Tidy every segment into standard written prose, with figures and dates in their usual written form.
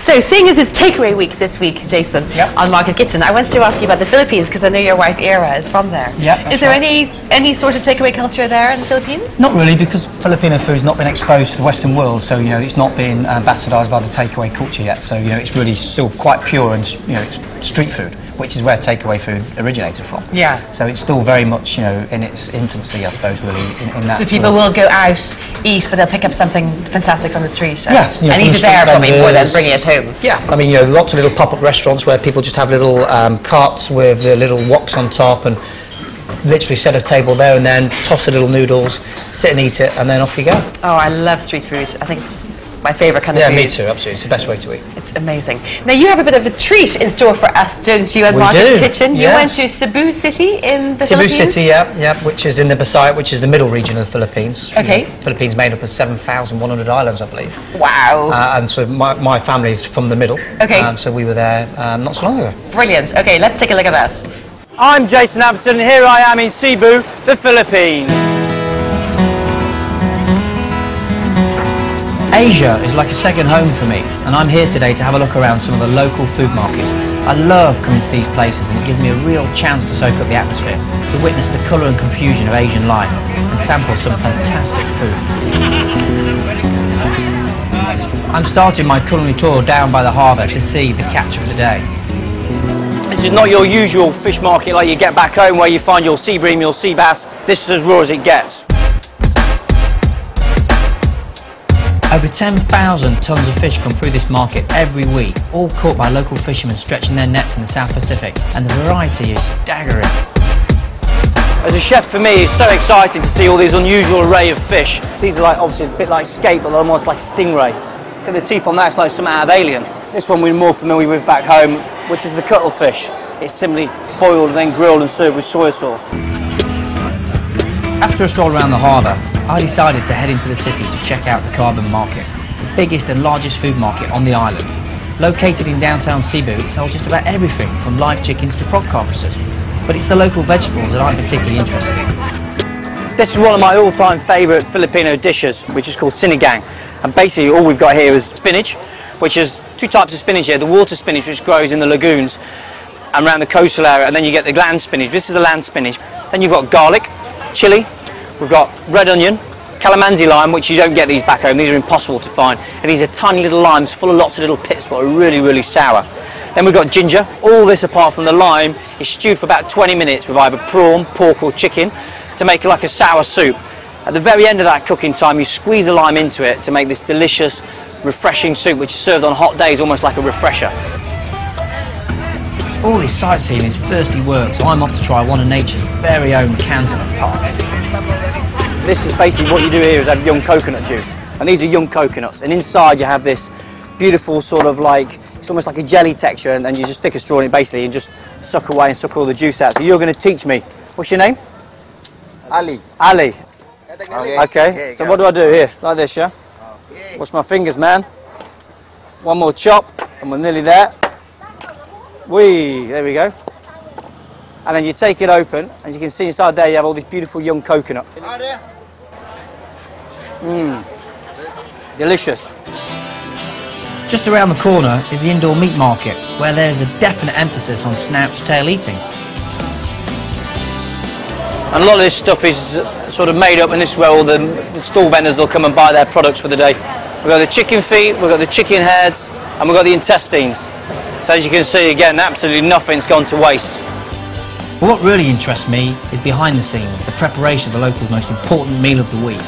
So, seeing as it's takeaway week this week, Jason, on Market Kitchen, I wanted to ask you about the Philippines because I know your wife Ira is from there. Is there any sort of takeaway culture there in the Philippines? Not really, because Filipino food's not been exposed to the Western world, so it's not been bastardised by the takeaway culture yet. So it's really still quite pure and it's street food, which is where takeaway food originated from. Yeah. So it's still very much in its infancy, I suppose, really. In that so people will go out, eat, but they'll pick up something fantastic from the street. Yes. And eat it there probably more than bringing it home. Yeah. I mean, lots of little pop-up restaurants where people just have little carts with the little woks on top and literally set a table there and then toss the little noodles, sit and eat it, and then off you go. Oh, I love street food. I think it's just my favourite kind of food. Yeah, me too, absolutely. It's the best way to eat. It's amazing. Now, you have a bit of a treat in store for us, don't you, at Market Kitchen? You went to Cebu City in the Philippines? Cebu City, yeah, which is in the Visayas, which is the middle region of the Philippines. Okay. Philippines made up of 7,100 islands, I believe. Wow. And so my family's from the middle. Okay. So we were there not so long ago. Brilliant. Okay, let's take a look at that. I'm Jason Atherton, and here I am in Cebu, the Philippines. Asia is like a second home for me, and I'm here today to have a look around some of the local food markets. I love coming to these places, and it gives me a real chance to soak up the atmosphere, to witness the colour and confusion of Asian life, and sample some fantastic food. I'm starting my culinary tour down by the harbour to see the catch of the day. This is not your usual fish market like you get back home where you find your sea bream, your sea bass. This is as raw as it gets. Over 10,000 tonnes of fish come through this market every week, all caught by local fishermen stretching their nets in the South Pacific, and the variety is staggering. As a chef, for me, it's so exciting to see all these unusual array of fish. These are obviously a bit like skate, but they're almost like a stingray. Look at the teeth on that, it's like something out of Alien. This one we're more familiar with back home, which is the cuttlefish. It's simply boiled and then grilled and served with soy sauce. After a stroll around the harbour, I decided to head into the city to check out the Carbon Market, the biggest and largest food market on the island. Located in downtown Cebu, it sells just about everything from live chickens to frog carcasses, but it's the local vegetables that I'm particularly interested in. This is one of my all-time favourite Filipino dishes, which is called sinigang. And basically all we've got here is spinach, which is two types of spinach here. The water spinach, which grows in the lagoons and around the coastal area, and then you get the land spinach. This is the land spinach. Then you've got garlic, chilli, we've got red onion, calamansi lime, which you don't get these back home. These are impossible to find. And these are tiny little limes full of lots of little pits, but are really, really sour. Then we've got ginger. All this, apart from the lime, is stewed for about 20 minutes with either prawn, pork or chicken to make it like a sour soup. At the very end of that cooking time, you squeeze the lime into it to make this delicious, refreshing soup, which is served on hot days almost like a refresher. All this sightseeing is thirsty work, so I'm off to try one of nature's very own cans of pop. This is basically what you do here is have young coconut juice, and these are young coconuts, and inside you have this beautiful sort of it's almost like a jelly texture, and then you just stick a straw in it basically and just suck away and suck all the juice out. So you're going to teach me. What's your name? Ali. Ali. Okay. So what do I do here? Like this, yeah? Watch my fingers, man. One more chop, and we're nearly there. Whee! There we go. And then you take it open, and you can see inside there you have all this beautiful young coconut. Mmm. Delicious. Just around the corner is the indoor meat market, where there is a definite emphasis on snout tail eating. And a lot of this stuff is sort of made up, and this is where all the stall vendors will come and buy their products for the day. We've got the chicken feet, we've got the chicken heads, and we've got the intestines. So as you can see, again, absolutely nothing's gone to waste. But what really interests me is behind the scenes, the preparation of the locals' most important meal of the week.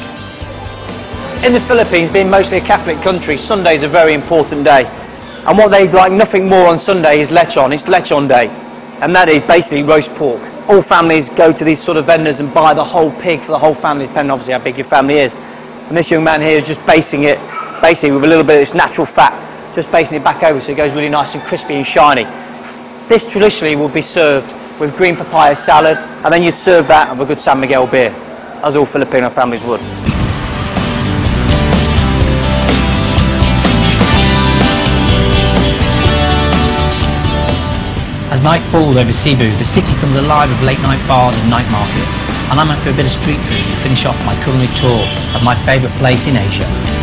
In the Philippines, being mostly a Catholic country, Sunday is a very important day. And what they like nothing more on Sunday is lechon. It's lechon day. And that is basically roast pork. All families go to these sort of vendors and buy the whole pig for the whole family, depending obviously how big your family is. And this young man here is just basting it, basically with a little bit of this natural fat, just basting it back over so it goes really nice and crispy and shiny. This traditionally will be served with green papaya salad, and then you'd serve that with a good San Miguel beer, as all Filipino families would. As night falls over Cebu, the city comes alive with late night bars and night markets, and I'm after a bit of street food to finish off my culinary tour of my favourite place in Asia.